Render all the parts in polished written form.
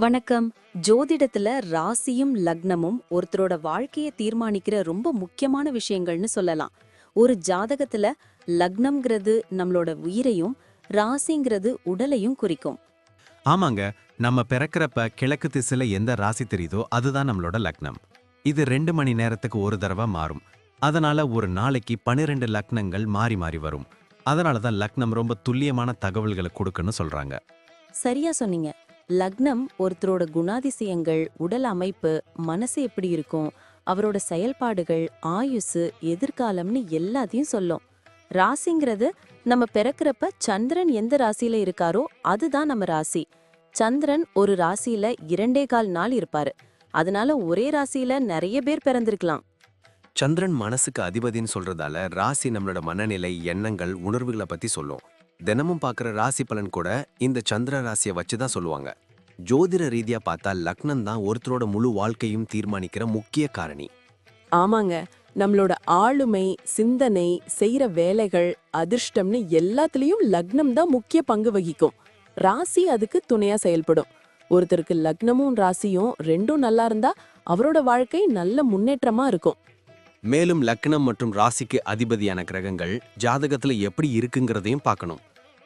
வணக்கம். ஜோதிடத்துல ராசியும் லக்னமும் ஒருத்தரோட வாழ்க்கைய தீர்மானிக்கிற ரொம்ப முக்கியமான விஷயங்கள்னு சொல்லலாம். ஒரு ஜாதகத்துல லக்னம்ங்கிறது நம்மளோட உயிரையும், ராசிங்கிறது உடலையும் குறிக்கும். ஆமாங்க. நம்ம பிறக்கிறப்ப கிழக்கு திசையில எந்த ராசி தெரியுதோ அதுதான் நம்மளோட லக்னம். இது 2 மணி நேரத்துக்கு ஒரு தடவை மாறும். அதனால ஒரு நாளைக்கு 12 லக்னங்கள் மாறி மாறி வரும். அதனால தான் லக்னம் ரொம்ப துல்லியமான தகவல்களை கொடுக்குன்னு சொல்றாங்க. சரியா சொன்னீங்க. லக்னம் ஒருத்தரோட குணாதிசயங்கள், உடல் அமைப்பு, மனசு எப்படி இருக்கும், அவரோட செயல்பாடுகள், ஆயுசு, எதிர்காலம்னு எல்லாத்தையும் சொல்லும். ராசிங்கிறது நம்ம பிறக்கிறப்ப சந்திரன் எந்த ராசியில இருக்காரோ அதுதான் நம்ம ராசி. சந்திரன் ஒரு ராசியில 2.25 நாள் இருப்பாரு. அதனால ஒரே ராசியில நிறைய பேர் பிறந்திருக்கலாம். சந்திரன் மனசுக்கு அதிபதின்னு சொல்றதால ராசி நம்மளோட மனநிலை, எண்ணங்கள், உணர்வுகளை பத்தி சொல்லும். தினமும் பார்க்குற ராசி பலன் கூட இந்த சந்திர ராசியை வச்சு தான் சொல்லுவாங்க. ஜோதிட ரீதியா பார்த்தா லக்னம் தான் ஒருத்தரோட முழு வாழ்க்கையும் தீர்மானிக்கிற முக்கிய காரணி. ஆமாங்க. நம்மளோட ஆளுமை, சிந்தனை, செய்யற வேலைகள், அதிர்ஷ்டம்னு எல்லாத்துலயும் லக்னம் தான் முக்கிய பங்கு வகிக்கும். ராசி அதுக்கு துணையா செயல்படும். ஒருத்தருக்கு லக்னமும் ராசியும் ரெண்டும் நல்லா இருந்தா அவரோட வாழ்க்கை நல்ல முன்னேற்றமா இருக்கும். மேலும் லக்னம் மற்றும் ராசிக்கு அதிபதியான கிரகங்கள் ஜாதகத்துல எப்படி இருக்குங்கிறதையும் பார்க்கணும்.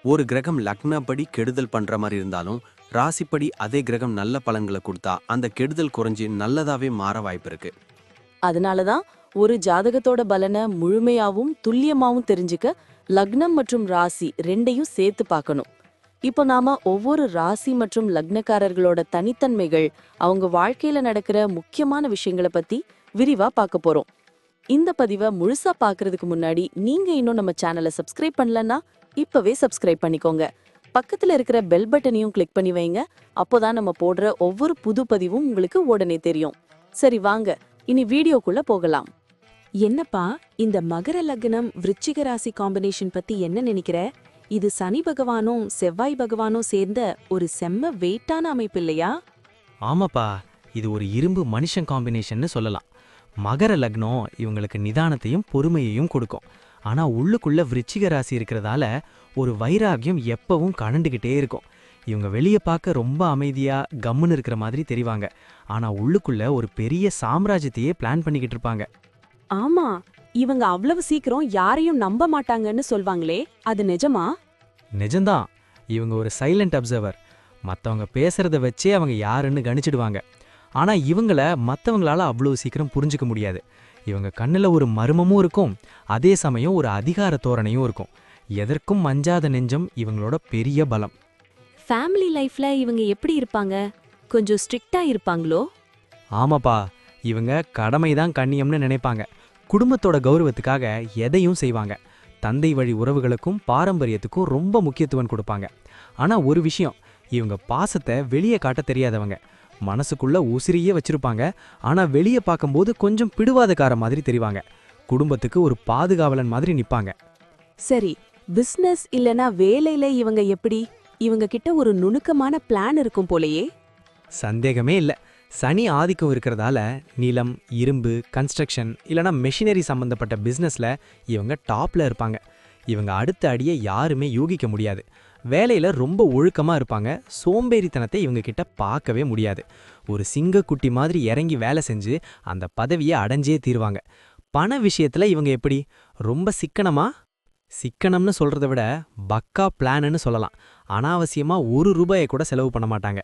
ஒரு கிரகம் லக்னப்படி கெடுதல் பண்ற மாதிரி இருந்தாலும் ராசிப்படி அதே கிரகம் நல்ல பலன்களை கொடுத்தா அந்த கெடுதல் குறைஞ்சி நல்லதாவே மாற வாய்ப்பு இருக்கு. அதனாலதான் ஒரு ஜாதகத்தோட பலனை முழுமையாவும் துல்லியமாவும் தெரிஞ்சுக்க லக்னம் மற்றும் ராசி ரெண்டையும் சேர்த்து பார்க்கணும். இப்போ நாம ஒவ்வொரு ராசி மற்றும் லக்னக்காரர்களோட தனித்தன்மைகள், அவங்க வாழ்க்கையில நடக்கிற முக்கியமான விஷயங்களை பத்தி விரிவா பார்க்க போறோம். இந்த பதிவை முழுசா பார்க்கறதுக்கு முன்னாடி நீங்க இன்னும் நம்ம சேனலை சப்ஸ்கிரைப் பண்ணலன்னா இப்பவே சப்ஸ்கிரைப் பண்ணிக்கோங்க. பக்கத்துல இருக்கிற பெல் பட்டனையும் கிளிக் பண்ணி வைங்க. அப்போதான் நம்ம போடுற ஒவ்வொரு புது பதிவும் உங்களுக்கு உடனே தெரியும். சரி வாங்க, இனி வீடியோக்குள்ள போகலாம். என்னப்பா இந்த மகர லக்னம் விருச்சிக ராசி காம்பினேஷன் பத்தி என்ன நினைக்கிற? இது சனி பகவானும் செவ்வாய் பகவானும் சேர்ந்த ஒரு செம்ம வெயிட்டான அமைப்பு இல்லையா? ஆமாப்பா, இது ஒரு இரும்பு மனுஷன் காம்பினேஷன்னு சொல்லலாம். மகர லக்னம் இவங்களுக்கு நிதானத்தையும் பொறுமையையும் கொடுக்கும். ஆனா உள்ளுக்குள்ள விருச்சிக ராசி இருக்கிறதால ஒரு வைராகியம் எப்பவும் கனண்டுகிட்டே இருக்கும். இவங்க வெளியே பார்க்க ரொம்ப அமைதியா கம்முன்னு இருக்கிற மாதிரி தெரிவாங்க. ஆனா உள்ளுக்குள்ள ஒரு பெரிய சாம்ராஜ்யத்தையே பிளான் பண்ணிக்கிட்டு இருப்பாங்க. ஆமா, இவங்க அவ்வளவு சீக்கிரம் யாரையும் நம்ப மாட்டாங்கன்னு சொல்வாங்களே, அது நிஜமா? நிஜம்தான். இவங்க ஒரு சைலண்ட் அப்சர்வர். மற்றவங்க பேசுறத வச்சே அவங்க யாருன்னு கணிச்சிடுவாங்க. ஆனா இவங்கள மற்றவங்களால அவ்வளவு சீக்கிரம் புரிஞ்சுக்க முடியாது. இவங்க கண்ணுல ஒரு மர்மமும் இருக்கும், அதே சமயம் ஒரு அதிகார தோரணையும் இருக்கும். எதற்கும் மஞ்சாத நெஞ்சம் இவங்களோட பெரிய பலம். ஃபேமிலி லைஃப்ல இவங்க எப்படி இருப்பாங்க? கொஞ்சம் ஸ்ட்ரிக்ட்டா இருப்பாங்களோ? ஆமாப்பா, இவங்க கடமைதான் கண்ணியம்னு நினைப்பாங்க. குடும்பத்தோட கௌரவத்துக்காக எதையும் செய்வாங்க. தந்தை வழி உறவுகளுக்கும் பாரம்பரியத்துக்கும் ரொம்ப முக்கியத்துவம் கொடுப்பாங்க. ஆனா ஒரு விஷயம், இவங்க பாசத்தை வெளியே காட்ட தெரியாதவங்க. மனசுக்குள்ள உசிரியே வச்சிருப்பாங்க. ஆனா வெளியே பார்க்கும்போது கொஞ்சம் பிடிவாதக்கார மாதிரி தெரிவாங்க. குடும்பத்துக்கு ஒரு பாதுகாவலன் மாதிரி நிப்பாங்க. சரி, பிசினஸ் இல்லனா வேலையில இவங்க எப்படி? இவங்க கிட்ட ஒரு நுணுக்கமான பிளான் இருக்கும் போலயே. சந்தேகமே இல்ல. சனி ஆதிக்கம் இருக்கிறதால நிலம், இரும்பு, கன்ஸ்ட்ரக்ஷன் இல்லனா மெஷினரி சம்பந்தப்பட்ட பிசினஸ்ல இவங்க டாப்ல இருப்பாங்க. இவங்க அடுத்த அடியை யாருமே யூகிக்க முடியாது. வேலையில ரொம்ப ஒழுக்கமா இருப்பாங்க. சோம்பேறித்தனத்தை இவங்க கிட்ட பார்க்கவே முடியாது. ஒரு சிங்கக்குட்டி மாதிரி இறங்கி வேலை செஞ்சு அந்த பதவியை அடைஞ்சே தீருவாங்க. பண விஷயத்துல இவங்க எப்படி? ரொம்ப சிக்கனம்னு சொல்றதை விட பக்கா பிளான்னு சொல்லலாம். அனாவசியமா ₹1 கூட செலவு பண்ண மாட்டாங்க.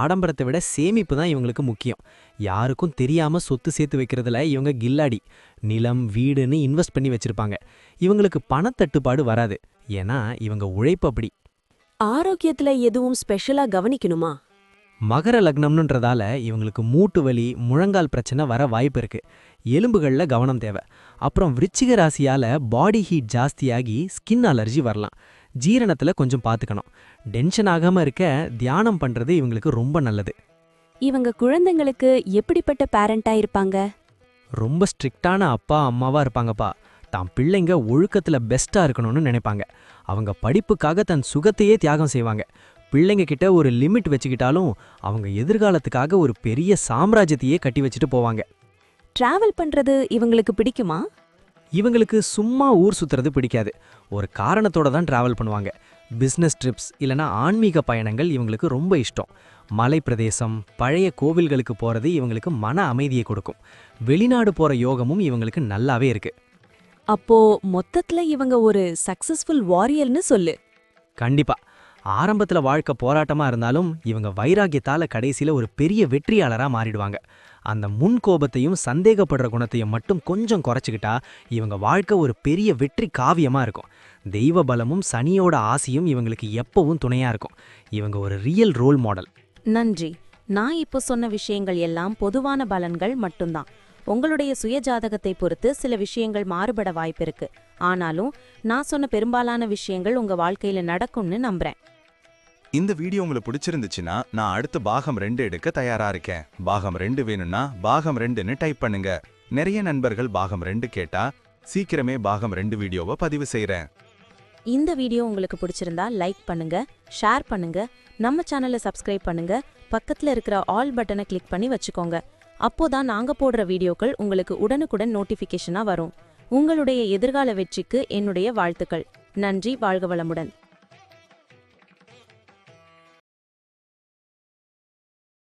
ஆடம்பரத்தை விட சேமிப்பு தான் இவங்களுக்கு முக்கியம். யாருக்கும் தெரியாம சொத்து சேர்த்து வைக்கிறதுல இவங்க கில்லாடி. நிலம், வீடுன்னு இன்வெஸ்ட் பண்ணி வச்சிருப்பாங்க. இவங்களுக்கு பணத்தட்டுப்பாடு வராது. ஏன்னா இவங்க உழைப்பு அப்படி. ஆரோக்கியத்துல எதுவும் ஸ்பெஷலா கவனிக்கணுமா? மகர லக்னம்ன்றதால இவங்களுக்கு மூட்டு வலி, முழங்கால் பிரச்சனை வர வாய்ப்பு இருக்கு. எலும்புகள்ல கவனம் தேவை. அப்புறம் விருச்சிக ராசியால பாடி ஹீட் ஜாஸ்தியாகி ஸ்கின் அலர்ஜி வரலாம். ஜீரணத்துல கொஞ்சம் பார்த்துக்கணும். டென்ஷன் ஆகாம இருக்க தியானம் பண்றது இவங்களுக்கு ரொம்ப நல்லது. இவங்க குழந்தைங்களுக்கு எப்படிப்பட்ட பேரண்டா இருப்பாங்க? ரொம்ப ஸ்ட்ரிக்டான அப்பா அம்மாவா இருப்பாங்கப்பா. தான் பிள்ளைங்க ஒழுக்கத்துல பெஸ்டா இருக்கணும்னு நினைப்பாங்க. அவங்க படிப்புக்காக தன் சுகத்தையே தியாகம் செய்வாங்க. பிள்ளைங்க கிட்ட ஒரு லிமிட் வச்சுக்கிட்டாலும் அவங்க எதிர்காலத்துக்காக ஒரு பெரிய சாம்ராஜ்யத்தையே கட்டி வச்சுட்டு போவாங்க. டிராவல் பண்றது இவங்களுக்கு பிடிக்குமா? இவங்களுக்கு சும்மா ஊர் சுத்துறது பிடிக்காது. ஒரு காரணத்தோட தான் டிராவல் பண்ணுவாங்க. பிஸ்னஸ் ட்ரிப்ஸ் இல்லனா ஆன்மீக பயணங்கள் இவங்களுக்கு ரொம்ப இஷ்டம். மலை பிரதேசம் பழைய கோவில்களுக்கு போறது இவங்களுக்கு மன அமைதியை கொடுக்கும். வெளிநாடு போற யோகமும் இவங்களுக்கு நல்லாவே இருக்கு. அப்போ மொத்தத்துல இவங்க ஒரு சக்சஸ்ஃபுல் வாரியர்னு சொல்லு. கண்டிப்பா. ஆரம்பத்துல வாழ்க்கை போராட்டமா இருந்தாலும் இவங்க வைராகியத்தால கடைசியில ஒரு பெரிய வெற்றியாளரா மாறிடுவாங்க. அந்த முன்கோபத்தையும் சந்தேகப்படுற குணத்தையும் மட்டும் கொஞ்சம் குறைச்சிக்கிட்டா இவங்க வாழ்க்கை ஒரு பெரிய வெற்றி காவியமா இருக்கும். தெய்வ பலமும் சனியோட ஆசையும் இவங்களுக்கு எப்பவும் துணையா இருக்கும். இவங்க ஒரு ரியல் ரோல் மாடல். நன்றி. நான் இப்போ சொன்ன விஷயங்கள் எல்லாம் பொதுவான பலன்கள் மட்டும்தான். உங்களுடைய சுய ஜாதகத்தை பொறுத்து சில விஷயங்கள் மாறுபட வாய்ப்பிருக்கு. ஆனாலும் நான் சொன்ன பெரும்பாலான விஷயங்கள் உங்க வாழ்க்கையில நடக்கும்னு நம்புறேன். இந்த வீடியோ உங்களுக்கு பிடிச்சிருந்துச்சுன்னா நான் அடுத்து பாகம் 2 எடுக்க தயாரா இருக்கேன். பாகம் 2 வேணும்னா பாகம் 2ன்னு டைப் பண்ணுங்க. நிறைய நண்பர்கள் பாகம் 2 கேட்டா சீக்கிரமே பாகம் 2 வீடியோவை பதிவு செய்றேன். இந்த வீடியோ உங்களுக்கு பிடிச்சிருந்தா லைக் பண்ணுங்க, ஷேர் பண்ணுங்க, நம்ம சேனலை சப்ஸ்கிரைப் பண்ணுங்க, பக்கத்துல இருக்கிற ஆல் பட்டனை கிளிக் பண்ணி வச்சுக்கோங்க. அப்போதான் நாங்க போடுற வீடியோக்கள் உங்களுக்கு உடனுக்குடன் நோட்டிஃபிகேஷனா வரும். உங்களுடைய எதிர்கால வெற்றிக்கு என்னுடைய வாழ்த்துக்கள். நன்றி. வாழ்க வளமுடன்.